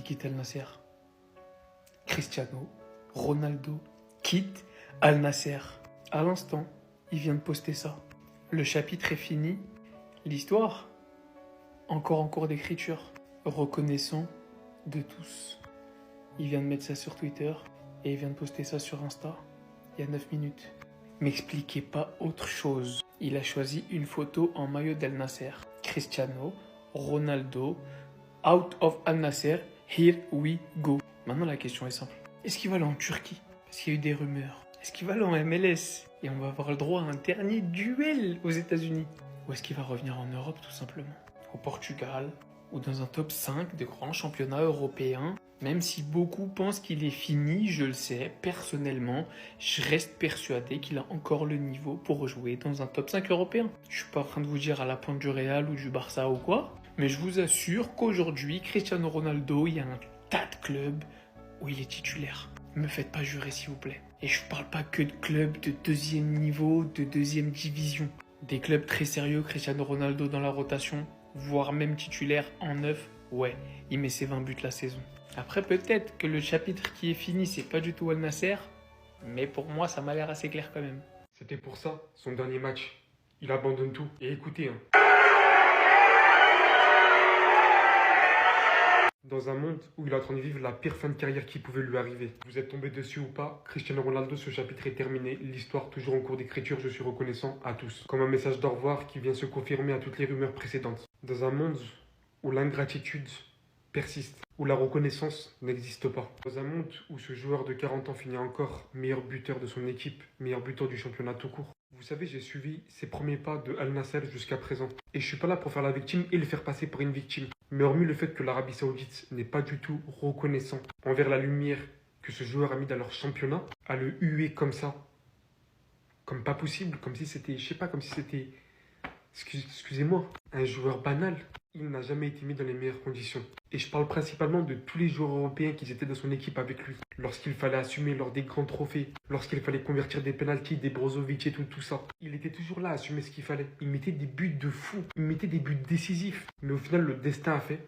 qui quitte Al Nasser. Cristiano Ronaldo quitte Al Nasser. À l'instant, il vient de poster ça. Le chapitre est fini. L'histoire, encore en cours d'écriture. Reconnaissant de tous. Il vient de mettre ça sur Twitter et il vient de poster ça sur Insta il y a 9 minutes. M'expliquez pas autre chose. Il a choisi une photo en maillot d'Al Nasser. Cristiano Ronaldo, out of Al Nasser, here we go. Maintenant la question est simple. Est-ce qu'il va aller en Turquie? Parce qu'il y a eu des rumeurs. Est-ce qu'il va aller en MLS? Et on va avoir le droit à un dernier duel aux États-Unis? Ou est-ce qu'il va revenir en Europe tout simplement? Au Portugal? Ou dans un top 5 des grands championnats européens? Même si beaucoup pensent qu'il est fini, je le sais, personnellement, je reste persuadé qu'il a encore le niveau pour jouer dans un top 5 européen. Je suis pas en train de vous dire à la pointe du Real ou du Barça ou quoi, mais je vous assure qu'aujourd'hui, Cristiano Ronaldo, il y a un tas de clubs où il est titulaire. Me faites pas jurer s'il vous plaît. Et je parle pas que de clubs de deuxième niveau, de deuxième division. Des clubs très sérieux, Cristiano Ronaldo dans la rotation, voire même titulaire en neuf, ouais, il met ses 20 buts la saison. Après, peut-être que le chapitre qui est fini, c'est pas du tout Al Nasser, mais pour moi, ça m'a l'air assez clair quand même. C'était pour ça, son dernier match. Il abandonne tout. Et écoutez, dans un monde où il est en train de vivre la pire fin de carrière qui pouvait lui arriver. Vous êtes tombé dessus ou pas, Cristiano Ronaldo, ce chapitre est terminé. L'histoire toujours en cours d'écriture, je suis reconnaissant à tous. Comme un message d'au revoir qui vient se confirmer à toutes les rumeurs précédentes. Dans un monde où l'ingratitude persiste, où la reconnaissance n'existe pas. Dans un monde où ce joueur de 40 ans finit encore meilleur buteur de son équipe, meilleur buteur du championnat tout court. Vous savez, j'ai suivi ses premiers pas de Al Nasser jusqu'à présent. Et je suis pas là pour faire la victime et le faire passer pour une victime. Mais hormis le fait que l'Arabie Saoudite n'est pas du tout reconnaissant envers la lumière que ce joueur a mis dans leur championnat, à le huer comme ça, comme pas possible, comme si c'était, je sais pas, comme si c'était, excusez-moi, un joueur banal. Il n'a jamais été mis dans les meilleures conditions. Et je parle principalement de tous les joueurs européens qui étaient dans son équipe avec lui. Lorsqu'il fallait assumer lors des grands trophées, lorsqu'il fallait convertir des pénaltys, des Brozovic et tout ça. Il était toujours là à assumer ce qu'il fallait. Il mettait des buts de fou. Il mettait des buts décisifs. Mais au final, le destin a fait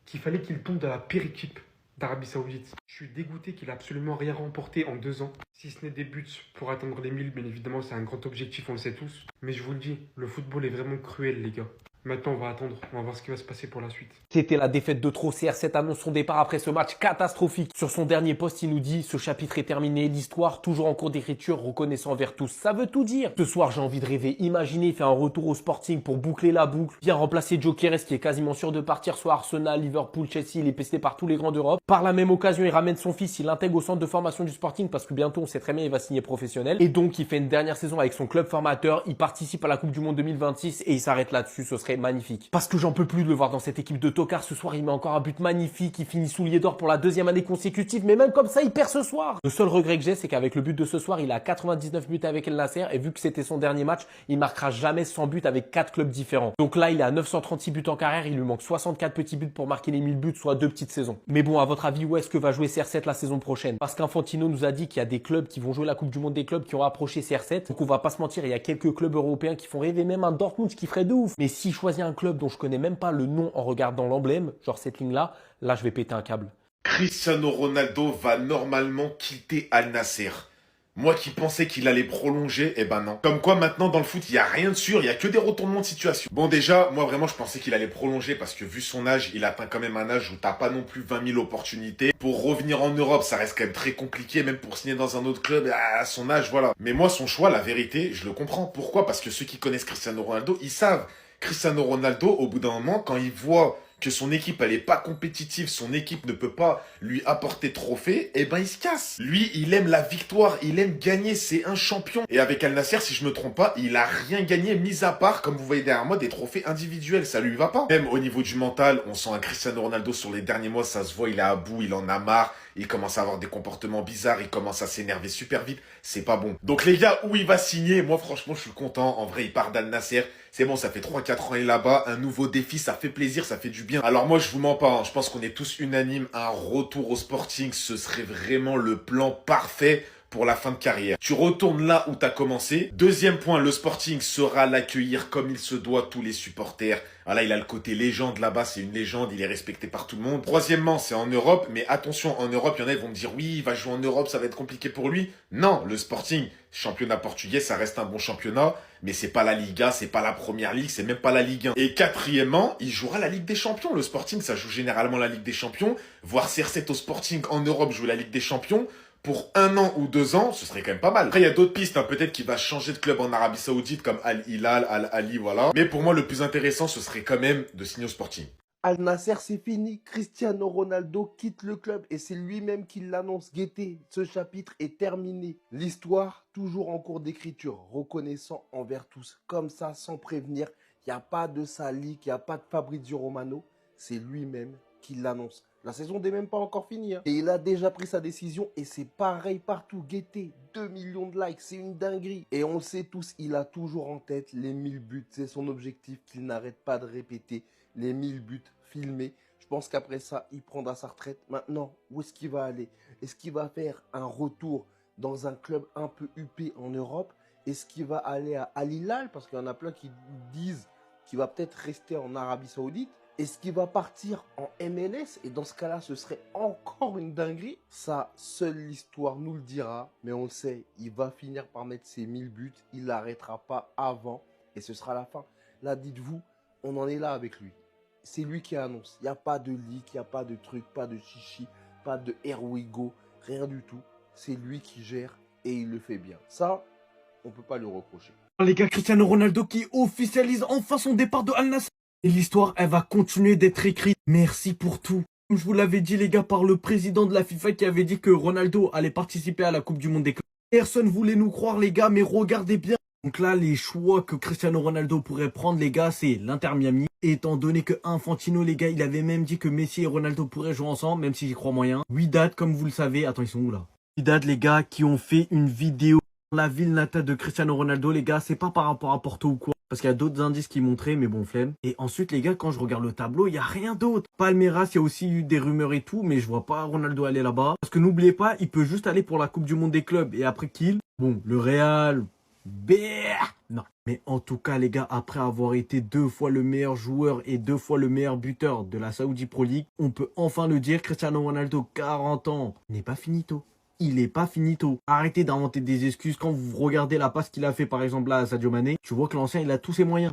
qu'il fallait qu'il tombe dans la pire équipe d'Arabie Saoudite. Je suis dégoûté qu'il a absolument rien remporté en 2 ans. Si ce n'est des buts pour atteindre les 1000, bien évidemment, c'est un grand objectif, on le sait tous. Mais je vous le dis, le football est vraiment cruel, les gars. Maintenant, on va attendre. On va voir ce qui va se passer pour la suite. C'était la défaite de trop. CR7 annonce son départ après ce match catastrophique. Sur son dernier post, il nous dit « Ce chapitre est terminé, l'histoire toujours en cours d'écriture, reconnaissant envers tous. » Ça veut tout dire. Ce soir, j'ai envie de rêver. Imaginez, il fait un retour au Sporting pour boucler la boucle. Vient remplacer Gyökeres qui est quasiment sûr de partir, soit Arsenal, Liverpool, Chelsea. Il est pesté par tous les grands d'Europe. Par la même occasion, il ramène son fils. Il l'intègre au centre de formation du Sporting parce que bientôt, on sait très bien, il va signer professionnel. Et donc, il fait une dernière saison avec son club formateur. Il participe à la Coupe du Monde 2026 et il s'arrête là-dessus. Ce serait magnifique. Parce que j'en peux plus de le voir dans cette équipe de tocards. Ce soir, il met encore un but magnifique. Il finit soulier d'or pour la 2e année consécutive. Mais même comme ça, il perd ce soir. Le seul regret que j'ai, c'est qu'avec le but de ce soir, il a 99 buts avec El Nasser. Et vu que c'était son dernier match, il marquera jamais 100 buts avec 4 clubs différents. Donc là, il est à 936 buts en carrière. Il lui manque 64 petits buts pour marquer les 1000 buts, soit 2 petites saisons. Mais bon, à votre avis, où est-ce que va jouer CR7 la saison prochaine? Parce qu'Infantino nous a dit qu'il y a des clubs qui vont jouer la Coupe du Monde des clubs qui ont approché CR7. Donc on va pas se mentir, il y a quelques clubs européens qui font rêver, même un Dortmund qui ferait de ouf. Mais s'il choisit un club dont je connais même pas le nom en regardant l'emblème, genre cette ligne-là, là je vais péter un câble. Cristiano Ronaldo va normalement quitter Al Nasser. Moi qui pensais qu'il allait prolonger, eh ben non. Comme quoi maintenant dans le foot, il n'y a rien de sûr, il n'y a que des retournements de situation. Bon déjà, moi vraiment je pensais qu'il allait prolonger parce que vu son âge, il atteint quand même un âge où t'as pas non plus 20 000 opportunités. Pour revenir en Europe, ça reste quand même très compliqué, même pour signer dans un autre club, à son âge, voilà. Mais moi son choix, la vérité, je le comprends. Pourquoi? Parce que ceux qui connaissent Cristiano Ronaldo, ils savent. Cristiano Ronaldo, au bout d'un moment, quand il voit que son équipe, elle est pas compétitive, son équipe ne peut pas lui apporter de trophée, eh ben il se casse. Lui, il aime la victoire, il aime gagner, c'est un champion. Et avec Al Nasser, si je me trompe pas, il a rien gagné, mis à part, comme vous voyez derrière moi, des trophées individuels, ça lui va pas. Même au niveau du mental, on sent un Cristiano Ronaldo sur les derniers mois, ça se voit, il est à bout, il en a marre, il commence à avoir des comportements bizarres, il commence à s'énerver super vite, c'est pas bon. Donc les gars, où il va signer, moi franchement, je suis content, en vrai, il part d'Al Nasser. C'est bon, ça fait 3-4 ans il est là-bas, un nouveau défi, ça fait plaisir, ça fait du bien. Alors moi, je vous mens pas, hein, je pense qu'on est tous unanimes, un retour au Sporting, ce serait vraiment le plan parfait pour la fin de carrière. Tu retournes là où tu as commencé. Deuxième point, le Sporting saura l'accueillir comme il se doit, tous les supporters. Ah là, il a le côté légende là-bas, c'est une légende, il est respecté par tout le monde. Troisièmement, c'est en Europe, mais attention, en Europe, il y en a qui vont me dire oui, il va jouer en Europe, ça va être compliqué pour lui. Non, le Sporting, championnat portugais, ça reste un bon championnat, mais c'est pas la Liga, c'est pas la Première Ligue, c'est même pas la Ligue 1. Et quatrièmement, il jouera la Ligue des Champions. Le Sporting, ça joue généralement la Ligue des Champions. Voir CR7 au Sporting en Europe jouer la Ligue des Champions, pour 1 an ou 2 ans, ce serait quand même pas mal. Après, il y a d'autres pistes, hein. Peut-être qu'il va changer de club en Arabie Saoudite, comme Al Hilal, Al Ali, voilà. Mais pour moi, le plus intéressant, ce serait quand même de signer au Sporting. Al Nasser, c'est fini. Cristiano Ronaldo quitte le club et c'est lui-même qui l'annonce. Guettez, ce chapitre est terminé. L'histoire, toujours en cours d'écriture, reconnaissant envers tous. Comme ça, sans prévenir, il n'y a pas de Salik, il n'y a pas de Fabrizio Romano. C'est lui-même qui l'annonce. La saison n'est même pas encore finie. Et il a déjà pris sa décision et c'est pareil partout. Guettez, 2 millions de likes, c'est une dinguerie. Et on le sait tous, il a toujours en tête les 1000 buts. C'est son objectif qu'il n'arrête pas de répéter. Les 1000 buts filmés. Je pense qu'après ça, il prendra sa retraite. Maintenant, où est-ce qu'il va aller? Est-ce qu'il va faire un retour dans un club un peu huppé en Europe? Est-ce qu'il va aller à Al Hilal? Parce qu'il y en a plein qui disent qu'il va peut-être rester en Arabie Saoudite. Est-ce qu'il va partir en MLS? Et dans ce cas-là, ce serait encore une dinguerie. Ça, seule l'histoire nous le dira. Mais on le sait, il va finir par mettre ses 1000 buts. Il n'arrêtera pas avant. Et ce sera la fin. Là, dites-vous, on en est là avec lui. C'est lui qui annonce. Il n'y a pas de leak, il n'y a pas de truc, pas de chichi, pas de here we go, rien du tout. C'est lui qui gère et il le fait bien. Ça, on ne peut pas lui reprocher. Les gars, Cristiano Ronaldo qui officialise enfin son départ de Al Nassr. Et l'histoire, elle va continuer d'être écrite. Merci pour tout. Comme je vous l'avais dit, les gars, par le président de la FIFA qui avait dit que Ronaldo allait participer à la Coupe du Monde des clubs. Personne voulait nous croire, les gars, mais regardez bien. Donc là, les choix que Cristiano Ronaldo pourrait prendre, les gars, c'est l'Inter Miami. Étant donné que Infantino, les gars, il avait même dit que Messi et Ronaldo pourraient jouer ensemble, même si j'y crois moyen. Wydad, comme vous le savez. Attends, ils sont où là? Wydad, les gars, qui ont fait une vidéo dans la ville natale de Cristiano Ronaldo, les gars. C'est pas par rapport à Porto ou quoi. Parce qu'il y a d'autres indices qui montraient, mais bon, flemme. Et ensuite, les gars, quand je regarde le tableau, il n'y a rien d'autre. Palmeiras, il y a aussi eu des rumeurs et tout, mais je vois pas Ronaldo aller là-bas. Parce que n'oubliez pas, il peut juste aller pour la Coupe du Monde des clubs. Et après qu'il, bon, le Real, non. Mais en tout cas, les gars, après avoir été 2 fois le meilleur joueur et 2 fois le meilleur buteur de la Saudi Pro League, on peut enfin le dire, Cristiano Ronaldo, 40 ans, n'est pas finito. Il est pas finito. Arrêtez d'inventer des excuses. Quand vous regardez la passe qu'il a fait par exemple là à Sadio Mané, tu vois que l'ancien il a tous ses moyens.